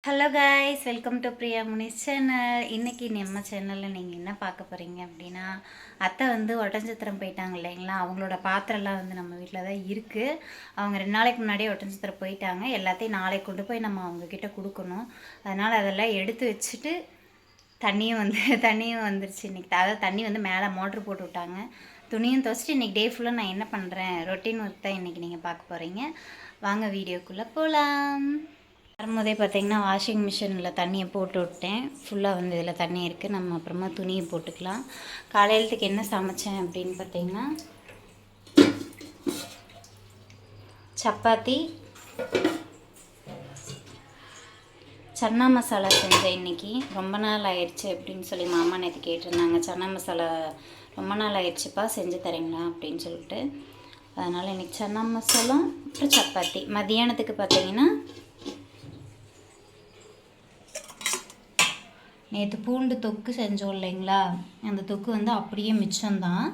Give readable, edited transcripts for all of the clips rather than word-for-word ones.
Hello guys, welcome to Priya Munis channel. இன்றைக்கி நம்ம சேனலில் நீங்கள் என்ன பார்க்க போகிறீங்க அப்படின்னா, அத்தை வந்து ஒட்டன்சத்திரம் போயிட்டாங்க இல்லைங்களா. அவங்களோட பாத்திரம்லாம் வந்து நம்ம வீட்டில் தான் இருக்குது. அவங்க 2 நாளைக்கு முன்னாடியே ஒட்டன்சத்திரம் போயிட்டாங்க. எல்லாத்தையும் நாளைக்கு கொண்டு போய் நம்ம அவங்கக்கிட்ட கொடுக்கணும். அதனால் அதெல்லாம் எடுத்து வச்சுட்டு தண்ணியும் வந்துருச்சு இன்றைக்கி. அதாவது தண்ணி வந்து மேலே மோட்ரு போட்டு விட்டாங்க. துணியும் துவச்சிட்டு இன்றைக்கி டே ஃபுல்லாக நான் என்ன பண்ணுறேன், ரொட்டீன் ஒர்க் தான் இன்றைக்கி நீங்கள் பார்க்க போகிறீங்க. வாங்க வீடியோக்குள்ளே போகலாம். வரும்போதே பார்த்திங்கன்னா வாஷிங் மிஷினில் தண்ணியை போட்டு விட்டேன். ஃபுல்லாக வந்து இதில் தண்ணி இருக்குது. நம்ம அப்புறமா துணியை போட்டுக்கலாம். காலையிலத்துக்கு என்ன சமைச்சேன் அப்படின்னு பார்த்திங்கன்னா, சப்பாத்தி, சன்னா மசாலா செஞ்சேன் இன்றைக்கி. ரொம்ப நாள் ஆயிடுச்சு அப்படின்னு சொல்லி மாமா நேற்று கேட்டிருந்தாங்க. சன்னா மசாலா ரொம்ப நாள் ஆயிடுச்சுப்பா, செஞ்சு தரீங்களா அப்படின்னு சொல்லிட்டு. அதனால் இன்றைக்கி சன்னா மசாலா அப்புறம் சப்பாத்தி. மதியானத்துக்கு பார்த்திங்கன்னா நேற்று பூண்டு தொக்கு செஞ்சோம் இல்லைங்களா, அந்த தொக்கு வந்து அப்படியே மிச்சம்தான்.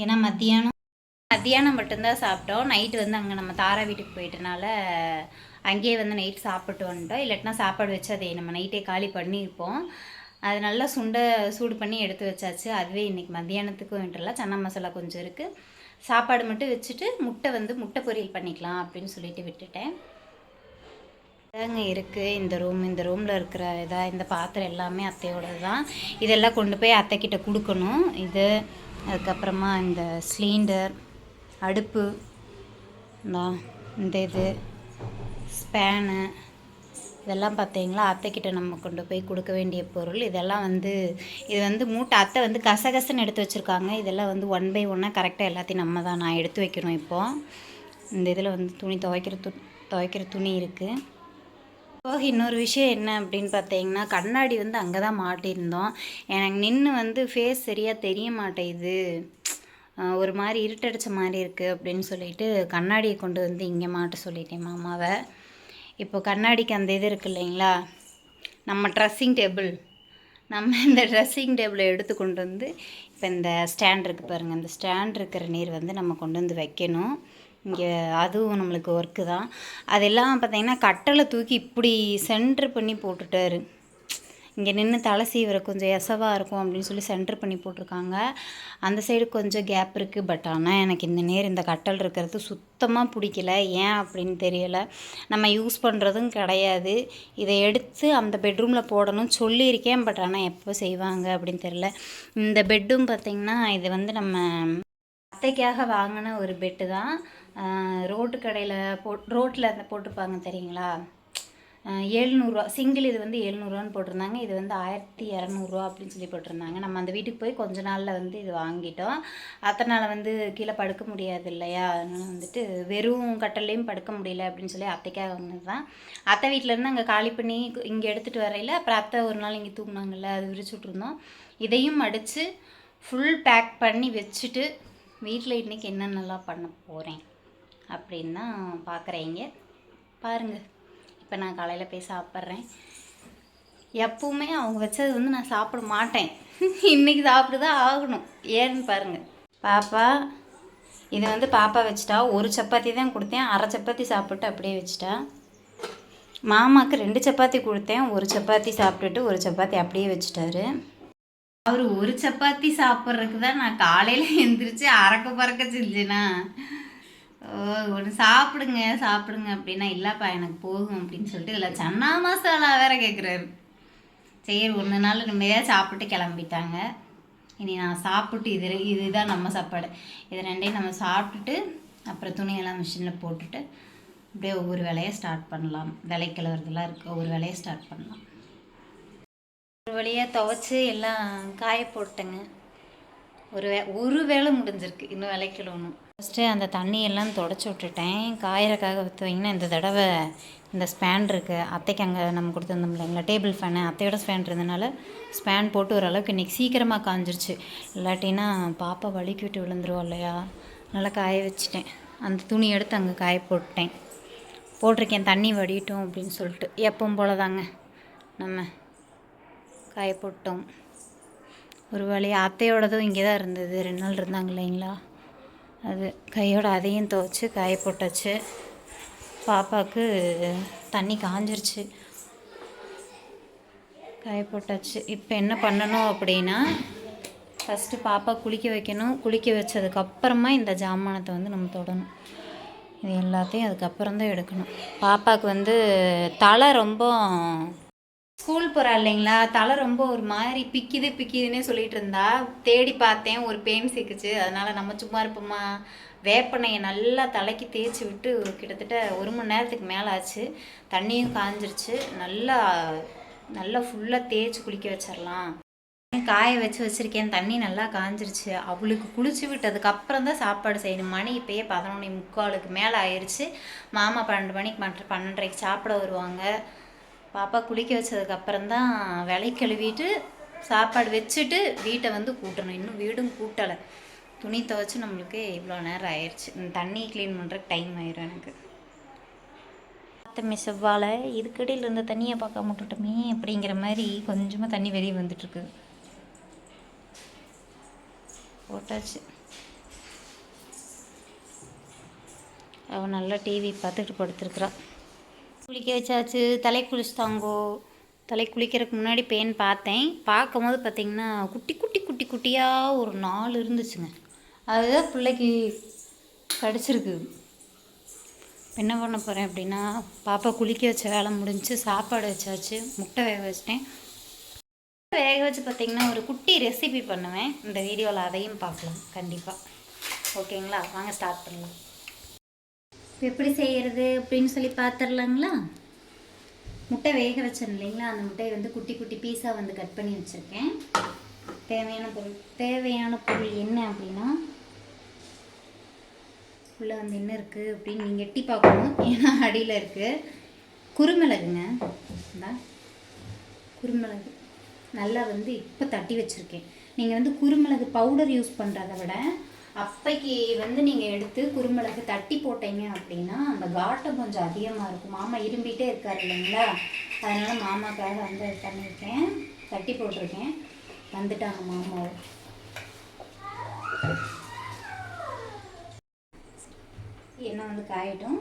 ஏன்னா மத்தியானம் மட்டும்தான் சாப்பிட்டோம். நைட்டு வந்து அங்கே நம்ம தாரா வீட்டுக்கு போயிட்டனால அங்கேயே வந்து நைட் சாப்பிட்டு வந்துட்டோம். இல்லாட்டினா சாப்பாடு வச்சு அதை நம்ம நைட்டே காலி பண்ணியிருப்போம். அது நல்லா சூடு பண்ணி எடுத்து வச்சாச்சு. அதுவே இன்றைக்கி மத்தியானத்துக்கும் விட்டுறலாம். சன்னா மசாலா கொஞ்சம் இருக்குது. சாப்பாடு மட்டும் வச்சுட்டு முட்டை பொரியல் பண்ணிக்கலாம் அப்படின்னு சொல்லிட்டு விட்டுட்டேன். இதாங்க இருக்குது இந்த ரூமில் இருக்கிற இந்த பாத்திரம் எல்லாமே அத்தையோடது தான். இதெல்லாம் கொண்டு போய் அத்தைக்கிட்ட கொடுக்கணும். அதுக்கப்புறமா இந்த சிலிண்டர், அடுப்பு, இந்த ஸ்பேனு, இதெல்லாம் பார்த்தீங்களா அத்தைக்கிட்ட நம்ம கொண்டு போய் கொடுக்க வேண்டிய பொருள். இதெல்லாம் இது வந்து மூட்டை அத்தை வந்து கசகசன்னு எடுத்து வச்சுருக்காங்க. இதெல்லாம் வந்து 1 by 1 கரெக்டாக எல்லாத்தையும் நான் எடுத்து வைக்கணும். இப்போது இந்த இதில் வந்து துவைக்கிற துணி இருக்குது. இன்னொரு விஷயம் என்ன அப்படின்னு பார்த்தீங்கன்னா, கண்ணாடி வந்து அங்கே தான் மாட்டியிருந்தோம். எனக்கு நின்று வந்து ஃபேஸ் சரியாக தெரிய மாட்டேங்குது, ஒரு மாதிரி இருட்டடிச்ச மாதிரி இருக்குது அப்படின்னு சொல்லிட்டு கண்ணாடியை கொண்டு வந்து இங்கே மாட்ட சொல்லிட்டேன் மாமாவை. இப்போ கண்ணாடிக்கு அந்த இது இருக்குது இல்லைங்களா, நம்ம ட்ரெஸ்ஸிங் டேபிளை எடுத்து கொண்டு வந்து இப்போ இந்த ஸ்டாண்ட் இருக்குது பாருங்கள், இந்த ஸ்டாண்ட் இருக்கிற நீர் வந்து நம்ம கொண்டு வந்து வைக்கணும். இங்கே அதுவும் நம்மளுக்கு ஒர்க்கு தான். அதெல்லாம் பார்த்திங்கன்னா கட்டளை தூக்கி இப்படி சென்ட்ரு பண்ணி போட்டுட்டாரு. இங்கே நின்று தலை சீவிர கொஞ்சம் எசவாக இருக்கும் அப்படின்னு சொல்லி சென்ட்ரு பண்ணி போட்டிருக்காங்க. அந்த சைடு கொஞ்சம் கேப் இருக்குது. பட் ஆனால் எனக்கு இந்த கட்டல் இருக்கிறது சுத்தமாக பிடிக்கல. ஏன் அப்படின்னு தெரியலை. நம்ம யூஸ் பண்ணுறதும் கிடையாது. இதை எடுத்து அந்த பெட்ரூமில் போடணும் சொல்லியிருக்கேன். பட் ஆனால் எப்போ செய்வாங்க அப்படின்னு தெரியல. இந்த பெட்டும் பார்த்திங்கன்னா இது வந்து நம்ம அத்தைக்காக வாங்கின ஒரு பெட்டு தான். ரோட்டு கடையில் ரோட்டில் போட்டிருப்பாங்க தெரியுங்களா, 700 சிங்கிள். இது வந்து 700 போட்டிருந்தாங்க. இது வந்து 1200 அப்படின்னு சொல்லி போட்டிருந்தாங்க. நம்ம அந்த வீட்டுக்கு போய் கொஞ்ச நாளில் வந்து இது வாங்கிட்டோம். அத்தனால் வந்து கீழே படுக்க முடியாது இல்லையா, அதனால் வெறும் கட்டல்லையும் படுக்க முடியல அப்படின்னு சொல்லி அத்தைக்காக வாங்கினது தான். அத்தை வீட்டிலேருந்து அங்கே காலி பண்ணி இங்கே எடுத்துகிட்டு வரையில் அப்புறம் அத்தை ஒரு நாள் இங்கே தூங்கினாங்கல்ல, அது விரிச்சு விட்ருந்தோம். இதையும் அடித்து ஃபுல் பேக் பண்ணி வச்சுட்டு வீட்டில் இன்றைக்கி என்னென்னலாம் பண்ண போகிறேன் அப்படின்னு தான் பார்க்குறீங்க. பாருங்கள், இப்போ நான் காலையில் போய் சாப்பிட்றேன். எப்பவுமே அவங்க வச்சது வந்து நான் சாப்பிட மாட்டேன். இன்றைக்கி சாப்பிட்டு தான் ஆகணும். ஏன்னு பாருங்கள். இது வந்து பாப்பா வச்சுட்டா. ஒரு சப்பாத்தி தான் கொடுத்தேன், அரை சப்பாத்தி சாப்பிட்டு அப்படியே வச்சுட்டா. மாமாவுக்கு 2 சப்பாத்தி கொடுத்தேன், ஒரு சப்பாத்தி சாப்பிட்டுட்டு ஒரு சப்பாத்தி அப்படியே வச்சுட்டாரு. அவர் ஒரு சப்பாத்தி சாப்பிட்றதுக்கு தான் நான் காலையில் எழுந்திரிச்சு அறக்க பறக்க செஞ்சேனா, ஒன்று சாப்பிடுங்க அப்படின்னா, இல்லைப்பா எனக்கு போகும் அப்படின்னு சொல்லிட்டு இதில் சன்னா மசாலா வேறு கேட்குறாரு. சரி, 1 நாள் நிம்மதியாக சாப்பிட்டு கிளம்பிட்டாங்க. இனி நான் சாப்பிட்டு இதுதான் நம்ம சாப்பாடு. இது 2ஐயும் நம்ம சாப்பிட்டுட்டு அப்புறம் துணியெல்லாம் மிஷினில் போட்டுட்டு அப்படியே ஒவ்வொரு வேலையை ஸ்டார்ட் பண்ணலாம். விளைக்கிழவர்களாக இருக்குது, ஒவ்வொரு வேலையை ஸ்டார்ட் பண்ணலாம். ஒரு வழியாக துவைச்சி எல்லாம் காய போட்டேங்க. ஒரு வேலை முடிஞ்சிருக்கு, இன்னும் விளைக்கணும். ஃபஸ்ட்டு அந்த தண்ணியெல்லாம் தொடச்சி விட்டுட்டேன். காயறக்காக வைங்கன்னா இந்த தடவை இந்த ஸ்பேன் இருக்குது. அத்தைக்கு அங்கே நம்ம கொடுத்துருந்தோம் இல்லைங்களா டேபிள் ஃபேனு, அத்தையோட ஸ்பேன் இருந்ததுனால ஸ்பேன் போட்டு ஓரளவுக்கு இன்றைக்கி சீக்கிரமாக காஞ்சிருச்சு. இல்லாட்டினா பாப்பா வலிக்கு விட்டு விழுந்துருவோம் இல்லையா, நல்லா காய வச்சுட்டேன். அந்த துணி எடுத்து அங்கே காய போட்டிருக்கேன் தண்ணி வடிட்டோம் அப்படின்னு சொல்லிட்டு. எப்பவும் போல தாங்க நம்ம காய போட்டோம். ஒரு வழியாக அத்தையோடதும் இங்கே தான் இருந்தது, 2 நாள் இருந்தாங்க இல்லைங்களா, அது கையோட அதையும் துவைச்சி காய போட்டாச்சு. பாப்பாவுக்கு தண்ணி காஞ்சிருச்சு. காய போட்டாச்சு. இப்போ என்ன பண்ணணும் அப்படின்னா, ஃபஸ்ட்டு பாப்பா குளிக்க வைக்கணும். குளிக்க வச்சதுக்கப்புறமா இந்த ஜாமானத்தை வந்து நம்ம தொடணும். இது எல்லாத்தையும் அதுக்கப்புறம் தான் எடுக்கணும். பாப்பாவுக்கு வந்து தலை ரொம்ப ஸ்கூல் போகிறா இல்லைங்களா, தலை ரொம்ப ஒரு மாதிரி பிக்குதுன்னே சொல்லிட்டு இருந்தா. தேடி பார்த்தேன், ஒரு பெயின் சிக்குச்சு. அதனால் நம்ம சும்மா இருப்போமா, வேப்பெண்ணெயை நல்லா தலைக்கு தேய்ச்சி விட்டு கிட்டத்தட்ட 1 மணி நேரத்துக்கு மேலே ஆச்சு. தண்ணியும் காஞ்சிருச்சு. நல்லா நல்லா ஃபுல்லாக தேய்ச்சி குளிக்க வச்சிடலாம். காய வச்சுருக்கேன். தண்ணி நல்லா காஞ்சிருச்சு. அவளுக்கு குளிச்சு விட்டதுக்கப்புறம் தான் சாப்பாடு செய்யணும். மணி இப்போயே 11:45 மேலே ஆயிடுச்சு. மாமா 12 மணிக்கு 12:30க்கு சாப்பிட வருவாங்க. பாப்பா குளிக்க வச்சதுக்கப்புறம் தான் விலை கழுவிட்டு சாப்பாடு வச்சுட்டு வீட்டை வந்து கூட்டணும். இன்னும் வீடும் கூட்டலை. துணி துவைச்சி நம்மளுக்கு இவ்வளோ நேரம் ஆயிடுச்சு. தண்ணி க்ளீன் பண்ணுறதுக்கு டைம் ஆயிடும் எனக்கு. பார்த்தமே செவ்வாழை இதுக்கடியில் இருந்த தண்ணியை பார்க்க முட்டுட்டோமே அப்படிங்கிற மாதிரி கொஞ்சமாக தண்ணி வெளியே வந்துட்டுருக்கு. போட்டாச்சு. அவள் நல்லா டிவி பார்த்துட்டு படுத்துருக்குறான். குளிக்க வச்சாச்சு. தலை குளிச்சுட்டாங்கோ. தலை குளிக்கிறதுக்கு முன்னாடி பேன் பார்த்தேன். பார்க்கும்போது பார்த்திங்கன்னா குட்டியாக ஒரு 4 இருந்துச்சுங்க. அதுதான் பிள்ளைக்கு கடிச்சிருக்கு. என்ன பண்ண போகிறேன் அப்படின்னா, பாப்பா குளிக்க வச்ச வேலை முடிஞ்சு சாப்பாடு வச்சாச்சு. முட்டை வேக வச்சிட்டேன். வேக வச்சு பார்த்திங்கன்னா ஒரு குட்டி ரெசிபி பண்ணுவேன். இந்த வீடியோவில் அதையும் பார்க்கலாம் கண்டிப்பாக. ஓகேங்களா, வாங்க ஸ்டார்ட் பண்ணலாம். இப்போ எப்படி செய்கிறது அப்படின்னு சொல்லி பார்த்துடலாங்களா. முட்டை வேக வச்சேன் இல்லைங்களா, அந்த முட்டையை வந்து குட்டி பீஸாக வந்து கட் பண்ணி வச்சுருக்கேன். தேவையான பொருள் என்ன அப்படின்னா, உள்ளே வந்து என்ன இருக்குது அப்படின்னு நீங்கள் எட்டி பார்க்கணும். ஏன்னா அடியில் இருக்குது குருமிளகுங்க. குருமிளகு நல்லா வந்து இப்போ தட்டி வச்சுருக்கேன். நீங்கள் வந்து குருமிளகு பவுடர் யூஸ் பண்ணுறத விட அப்பைக்கு வந்து நீங்கள் எடுத்து குருமிளகு தட்டி போட்டீங்க அப்படின்னா அந்த காட்டம் கொஞ்சம் அதிகமாக இருக்கும். மாமா இரும்பிகிட்டே இருக்கார் இல்லைங்களா, அதனால் மாமாக்காக வந்து பண்ணியிருக்கேன். தட்டி போட்டிருக்கேன். வந்துட்டாங்க மாமாவும். எண்ணெய் வந்து காயட்டும்.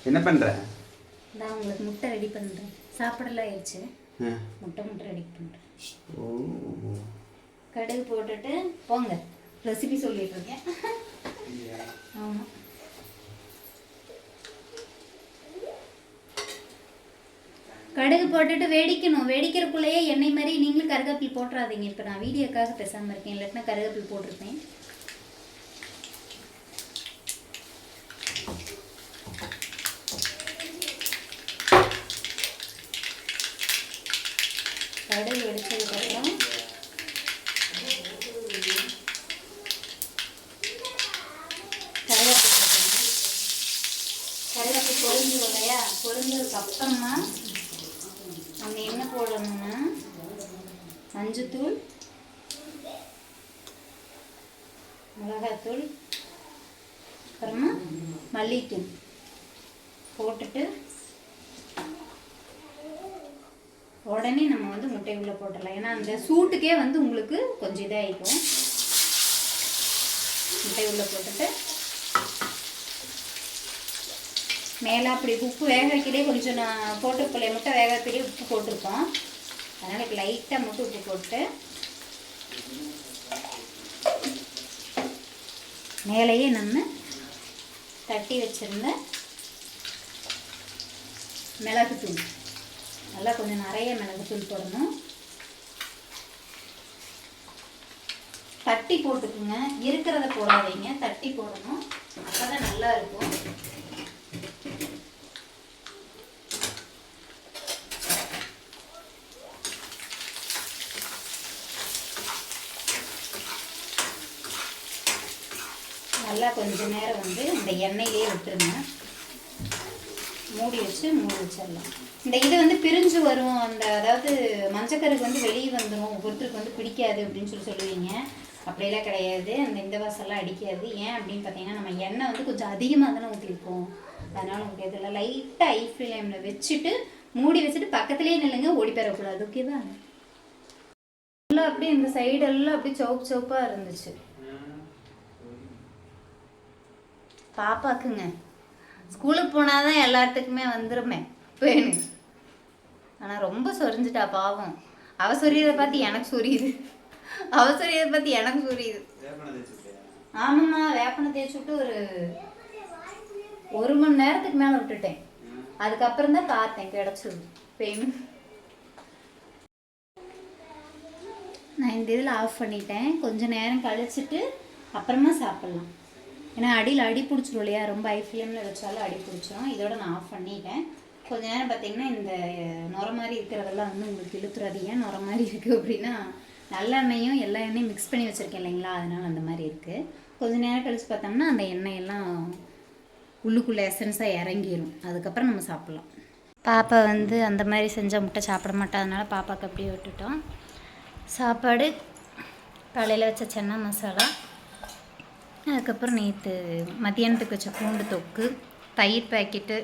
என்ன பண்ற? நான் உங்களுக்கு முட்டை ரெடி பண்ணுறேன். சாப்பிடலாம் ஆயிடுச்சு. முட்டை ரெடி பண்ணுறேன். கடுகு போட்டுட்டு போங்க, ரெசிபி சொல்லிட்டு இருக்கேன். ஆமாம், கடுகு போட்டுட்டு வெடிக்கணும். வெடிக்கிறக்குள்ளேயே எண்ணெய் மாதிரி நீங்களும் கருவேப்பில் போட்டுறாதீங்க. இப்போ நான் வீடியோக்காக பேசாமல் இருக்கேன், இல்லாட்டினா கருவேப்பில் போட்டிருப்பேன். கடுகு வெடிச்சதுக்கப்புறம் கருவேப்பில் பொரிஞ்சிடும் இல்லையா, பொரிஞ்சதுக்கப்புறமா நம்ம என்ன போடணும்னா மஞ்சத்தூள், மிளகாத்தூள், அப்புறமா மல்லித்தூள் போட்டுட்டு உடனே நம்ம வந்து முட்டை உள்ளே போட்டுடலாம். ஏன்னா அந்த சூட்டுக்கே வந்து உங்களுக்கு கொஞ்சம் இதாகிக்கும். முட்டை உள்ளே போட்டுட்டு மேலே அப்படி உப்பு வேக வைக்கலே கொஞ்சம் நான் போட்டுக்கல, முட்டை வேக வைக்கலே உப்பு போட்டிருக்கோம். அதனால் லைட்டாக மட்டும் உப்பு போட்டு மேலேயே நம்ம தட்டி வச்சுருந்த மிளகுத்தூள், நல்லா கொஞ்சம் நிறைய மிளகுத்தூள் போடணும். தட்டி போட்டுக்குங்க, இருக்கிறத போடாதீங்க, தட்டி போடணும். அப்போ தான் நல்லா இருக்கும். நல்லா கொஞ்சம் நேரம் வந்து இந்த எண்ணெயிலே விட்டுருங்க. மூடி வச்சிடலாம். இந்த இது வந்து பிரிஞ்சு வரும். அதாவது மஞ்சக்கருக்கு வந்து வெளியே வந்துடும். ஒவ்வொருத்தருக்கு வந்து பிடிக்காது அப்படின்னு சொல்லுவீங்க. அப்படியெல்லாம் கிடையாது. இந்த வாசல்லாம் அடிக்காது. ஏன் அப்படின்னு பார்த்தீங்கன்னா, நம்ம எண்ணெய் வந்து கொஞ்சம் அதிகமாக தானே ஊற்றிருக்கோம். அதனால் உங்களுக்கு இதில் லைட்டாக ஐ ஃப்ளேமில் வச்சுட்டு மூடி வச்சுட்டு பக்கத்துலேயே நில்லுங்க, ஓடி பெறக்கூடாது. ஓகேவா? எல்லாம் அப்படியே இந்த சைடெல்லாம் அப்படியே சவுப்பாக இருந்துச்சு. பாப்பாக்குங்க ஸ்கூலுக்கு போனால் தான் எல்லாத்துக்குமே வந்துருமே பேனு. ஆனால் ரொம்ப சொரிஞ்சிட்டா பாவம். அவ சொரியதை பார்த்து எனக்கு சொரியுது, அவ சொரியதை பார்த்து எனக்கு சொரியுது. ஆமாம்மா, வேப்பனை தேய்ச்சி விட்டு ஒரு மணி நேரத்துக்கு மேலே விட்டுட்டேன். அதுக்கப்புறம் தான் பார்த்தேன் கிடச்சிது பெயின். நான் இந்த இதில் ஆஃப் பண்ணிட்டேன். கொஞ்சம் நேரம் கழிச்சிட்டு அப்புறமா சாப்பிட்லாம். ஏன்னா அடியில் அடி பிடிச்சிரும் இல்லையா, ரொம்ப ஹை ஃப்ளேமில் வச்சாலும் அடி பிடிச்சிரும். இதோட நான் ஆஃப் பண்ணிட்டேன். கொஞ்ச நேரம் பார்த்திங்கன்னா இந்த நுர மாதிரி இருக்கிறதெல்லாம் வந்து உங்களுக்கு இழுத்துறது. ஏன் நுர மாதிரி இருக்குது அப்படின்னா, நல்லெண்ணெயும் எல்லா எண்ணெயும் மிக்ஸ் பண்ணி வச்சுருக்கேன் இல்லைங்களா, அதனால் அந்த மாதிரி இருக்குது. கொஞ்சம் நேரம் கழித்து பார்த்தோம்னா அந்த எண்ணெயெல்லாம் உள்ளுக்குள்ளே எசன்ஸாக இறங்கிடும். அதுக்கப்புறம் நம்ம சாப்பிட்லாம். பாப்பா வந்து அந்த மாதிரி செஞ்சால் முட்டை சாப்பிட மாட்டா, அதனால் பாப்பாவுக்கு அப்படியே விட்டுட்டோம். சாப்பாடு காலையில் வச்ச சன்னா மசாலா, அதுக்கப்புறம் நேற்று மத்தியானத்துக்கு வச்ச பூண்டு தொக்கு, தயிர் பேக்கெட்டு,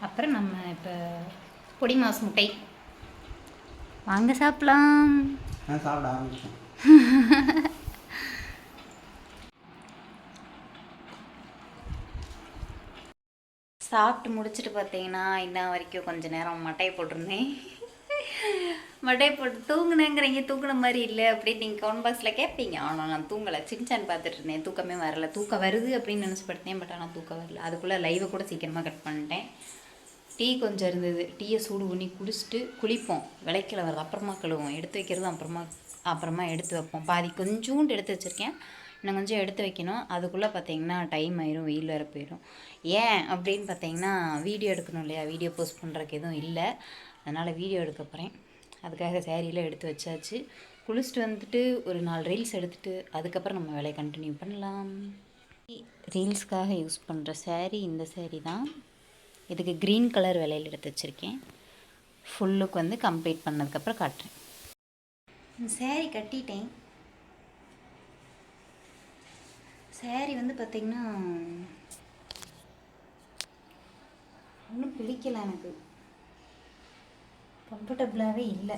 அப்புறம் நம்ம இப்போ பொடி மாஸ் முட்டை. வாங்க சாப்பிட்லாம். சாப்பிட ஆரம்பிச்சேன். சாப்பிட்டு முடிச்சுட்டு பார்த்தீங்கன்னா இன்ன வரைக்கும் கொஞ்சம் நேரம் மட்டையை போட்டிருந்தேன். மட்டையை போட்டு தூங்குனேங்கிறீங்க, தூங்குன மாதிரி இல்லை அப்படின்னு நீங்கள் கவுண்ட் பாக்ஸில் கேட்பீங்க. ஆனால் நான் தூங்கலை, சின்சான் பார்த்துட்டு இருந்தேன். தூக்கமே வரல. தூக்கம் வருது அப்படின்னு நினச்சி படுத்தேன், பட் ஆனால் தூக்கம் வரல. அதுக்குள்ளே லைவை கூட சீக்கிரமாக கட் பண்ணிட்டேன். டீ கொஞ்சம் இருந்தது, டீயை சூடு பண்ணி குடிச்சிட்டு குளிப்போம். விளைக்கல வருது, அப்புறமா கழுவோம். எடுத்து வைக்கிறது அப்புறமா எடுத்து வைப்போம். பாதி கொஞ்சோண்டு எடுத்து வச்சுருக்கேன், இன்னும் கொஞ்சம் எடுத்து வைக்கணும். அதுக்குள்ளே பார்த்தீங்கன்னா டைம் ஆயிரும், வெயில் வேறு போயிடும். ஏன் அப்படின்னு பார்த்தீங்கன்னா வீடியோ எடுக்கணும் இல்லையா, வீடியோ போஸ்ட் பண்ணுறதுக்கு எதுவும் இல்லை, அதனால் வீடியோ எடுக்க போகிறேன். அதுக்காக சேரீலாம் எடுத்து வச்சாச்சு. குளிச்சுட்டு வந்துட்டு ஒரு 4 ரீல்ஸ் எடுத்துகிட்டு அதுக்கப்புறம் நம்ம வேலையை கண்டினியூ பண்ணலாம். ரீல்ஸ்க்காக யூஸ் பண்ணுற சேரீ இந்த சேரீ தான். இதுக்கு க்ரீன் கலர் விலையில் எடுத்து வச்சுருக்கேன். ஃபுல்லுக்கு வந்து கம்ப்ளீட் பண்ணதுக்கப்புறம் காட்டுறேன். சேரீ கட்டிட்டேன். சேரீ வந்து பார்த்திங்கன்னா ஒன்றும் பிடிக்கலை, எனக்கு கம்ஃபர்டபுளாகவே இல்லை.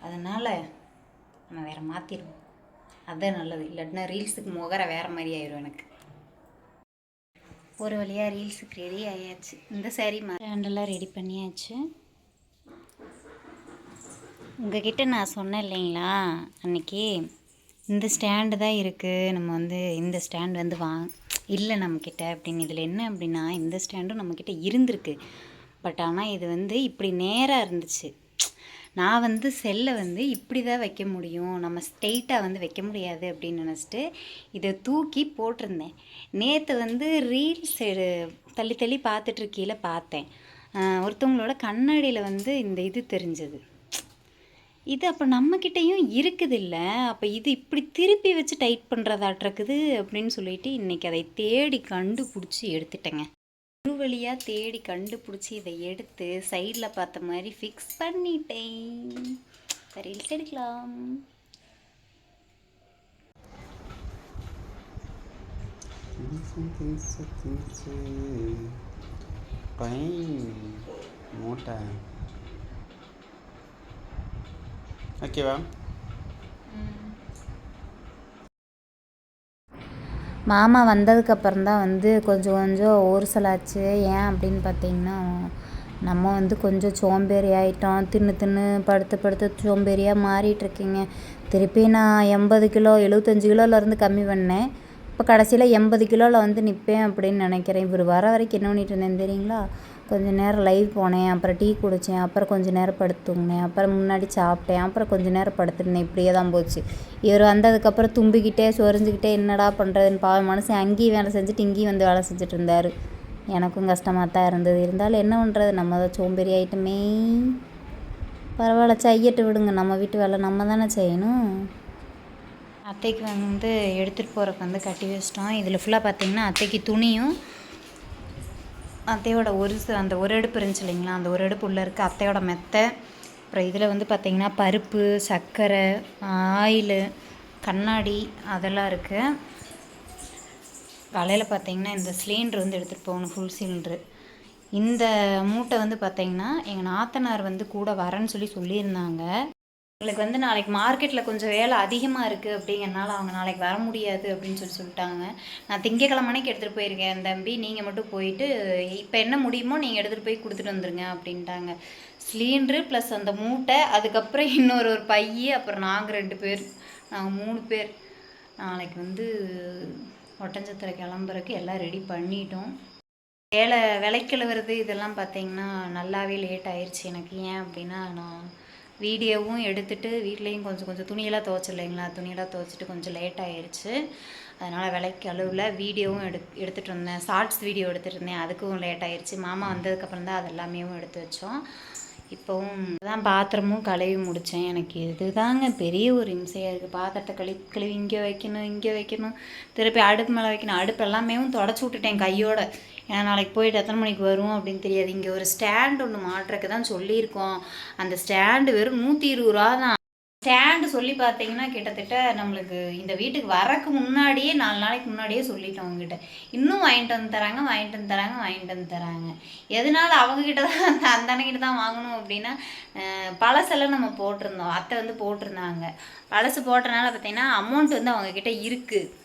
அதனால் நம்ம வேறு மாற்றிடுவோம், அதுதான் நல்லது. இல்லாட்டினா ரீல்ஸுக்கு முகர வேறு மாதிரி ஆயிடும் எனக்கு. ஒரு வழியாக ரீல்ஸுக்கு ரெடி ஆயாச்சு. இந்த சேரீ ஸ்டாண்டெல்லாம் ரெடி பண்ணியாச்சு. உங்ககிட்ட நான் சொன்னேன் இல்லைங்களா அன்றைக்கி, இந்த ஸ்டாண்டு தான் இருக்குது, நம்ம வந்து இந்த ஸ்டாண்ட் வந்து இல்லை நம்மக்கிட்ட அப்படின்னு. இதில் என்ன அப்படின்னா, இந்த ஸ்டாண்டும் நம்மக்கிட்ட இருந்திருக்கு, பட் ஆனால் இது வந்து இப்படி நேராக இருந்துச்சு. நான் வந்து செல்லை வந்து இப்படி தான் வைக்க முடியும், நம்ம ஸ்ட்ரெயிட்டாக வந்து வைக்க முடியாது அப்படின்னு நினச்சிட்டு இதை தூக்கி போட்டிருந்தேன். நேற்று வந்து ரீல்ஸ் தள்ளி தள்ளி பார்த்துட்ருக்கையில் பார்த்தேன், ஒருத்தவங்களோட கண்ணாடியில் வந்து இந்த இது தெரிஞ்சது. இது அப்போ நம்மக்கிட்டேயும் இருக்குது இல்லை, அப்போ இது இப்படி திருப்பி வச்சு டைட் பண்ணுறதாட்டிருக்குது அப்படின்னு சொல்லிட்டு இன்றைக்கி அதை தேடி கண்டுபிடிச்சி எடுத்துட்டேங்க. ஒரு வழியாக தேடி கண்டுபிடிச்சி இதை எடுத்து சைடில் பார்த்த மாதிரி ஃபிக்ஸ் பண்ணிட்டேன். ரீல்ஸ் எடுக்கலாம். மூட்டை ஓகேவா? மாமா வந்ததுக்கப்புறம் தான் வந்து கொஞ்சம் கொஞ்சம் ஊர்சலாச்சு. ஏன் அப்படின்னு பார்த்தீங்கன்னா, நம்ம வந்து கொஞ்சம் சோம்பேறி ஆகிட்டோம். தின்னு படுத்து சோம்பேறியாக மாறிட்டுருக்கீங்க. திருப்பி நான் 80 கிலோ 75 கிலோலேருந்து கம்மி பண்ணேன். இப்போ கடைசியில் 80 கிலோவில் வந்து நிற்பேன் அப்படின்னு நினைக்கிறேன். இவர் வர வரைக்கும் என்ன பண்ணிட்டு இருந்தேன் தெரியுங்களா, கொஞ்சம் நேரம் லைவ் போனேன், அப்புறம் டீ குடித்தேன், அப்புறம் கொஞ்சம் நேரம் படுத்துங்கினேன், அப்புறம் முன்னாடி சாப்பிட்டேன், அப்புறம் கொஞ்சம் நேரம் படுத்துருந்தேன். இப்படியே தான் போச்சு. இவர் வந்ததுக்கப்புறம் தும்பிக்கிட்டே சொரிஞ்சிக்கிட்டே என்னடா பண்ணுறதுன்னு பாவம் மனுஷன் அங்கேயும் வேலை செஞ்சுட்டு இங்கேயும் வந்து வேலை செஞ்சுட்டு இருந்தார். எனக்கும் கஷ்டமாக தான் இருந்தது. இருந்தாலும் என்ன பண்ணுறது, நம்ம தான் சோம்பேறி ஆகிட்டுமே. பரவாயில்ல, செய்யட்டு விடுங்க, நம்ம வீட்டு வேலை நம்ம தானே செய்யணும். அத்தைக்கு வந்து எடுத்துகிட்டு போகிறக்கு வந்து கட்டி வச்சிட்டோம். இதில் ஃபுல்லாக பார்த்திங்கன்னா அத்தைக்கு துணியும் அத்தையோட அந்த ஒரு அடுப்பு இருந்துச்சு இல்லைங்களா, அந்த ஒரு அடுப்பு உள்ளே இருக்குது அத்தையோட மெத்தை. அப்புறம் இதில் வந்து பார்த்திங்கன்னா பருப்பு, சர்க்கரை, ஆயிலு, கண்ணாடி அதெல்லாம் இருக்குது. காலையில் பார்த்திங்கன்னா இந்த சிலிண்ட்ரு வந்து எடுத்துகிட்டு போகணும், ஃபுல் சிலிண்ட்ரு. இந்த மூட்டை வந்து பார்த்திங்கன்னா எங்கள் நாத்தனார் வந்து கூட வரேன்னு சொல்லியிருந்தாங்க. எங்களுக்கு வந்து நாளைக்கு மார்க்கெட்டில் கொஞ்சம் வேலை அதிகமாக இருக்குது அப்படிங்கிறனால அவங்க நாளைக்கு வர முடியாது அப்படின்னு சொல்லிட்டாங்க. நான் திங்கக்கிழமைக்கு எடுத்துகிட்டு போயிருக்கேன். தம்பி நீங்கள் மட்டும் போயிட்டு இப்போ என்ன முடியுமோ நீங்கள் எடுத்துகிட்டு போய் கொடுத்துட்டு வந்துடுங்க அப்படின்ட்டாங்க. சிலிண்ட்ரு ப்ளஸ் அந்த மூட்டை, அதுக்கப்புறம் இன்னொரு பை, அப்புறம் நாங்கள் 2 பேர், நாங்கள் 3 பேர் நாளைக்கு வந்து ஒட்டஞ்சத்திர கிளம்புறதுக்கு எல்லாம் ரெடி பண்ணிட்டோம். விளைக்கழுவுறது இதெல்லாம் பார்த்திங்கன்னா நல்லாவே லேட் ஆயிடுச்சு எனக்கு. ஏன் அப்படின்னா நான் வீடியோவும் எடுத்துகிட்டு வீட்லேயும் கொஞ்சம் துணியெல்லாம் துவைச்சில்லைங்களா, துணியெல்லாம் துவைச்சிட்டு கொஞ்சம் லேட் ஆயிடுச்சு. அதனால் விளைக்கழுவில் வீடியோவும் எடுத்துகிட்டு இருந்தேன். ஷார்ட்ஸ் வீடியோ எடுத்துகிட்டு இருந்தேன், அதுக்கும் லேட் ஆயிடுச்சு. மாமா வந்ததுக்கப்புறம் தான் அது எல்லாமே எடுத்து வச்சோம். இப்போவும் தான் பாத்திரமும் கழுவி முடித்தேன். எனக்கு இதுதாங்க பெரிய ஒரு இம்சையாக இருக்குது. பாத்திரத்தை கழுவி இங்கே வைக்கணும், திருப்பி அடுப்பு மேலே வைக்கணும். அடுப்பு எல்லாமே தொடச்சி விட்டுட்டேன் கையோட. ஏன்னா நாளைக்கு போயிட்டு எத்தனை மணிக்கு வரும் அப்படின்னு தெரியாது. இங்கே ஒரு ஸ்டாண்ட் ஒன்று மாட்டுறதுக்கு தான் சொல்லியிருக்கோம். அந்த ஸ்டாண்டு வெறும் 120 ரூபா தான். ஸ்டாண்டு சொல்லி பார்த்தீங்கன்னா கிட்டத்தட்ட நம்மளுக்கு இந்த வீட்டுக்கு வரக்கு முன்னாடியே 4 நாளைக்கு முன்னாடியே சொல்லிட்டோம் அவங்ககிட்ட. இன்னும் வாங்கிட்டு வந்து தராங்க. எதனால அவங்கக்கிட்ட தான் அந்த அண்ணகிட்ட தான் வாங்கணும் அப்படின்னா, பழசெல்லாம் நம்ம போட்டிருந்தோம், அத்தை வந்து போட்டிருந்தாங்க. பழசு போட்டனால பார்த்தீங்கன்னா அமௌண்ட் வந்து அவங்கக்கிட்ட இருக்குது.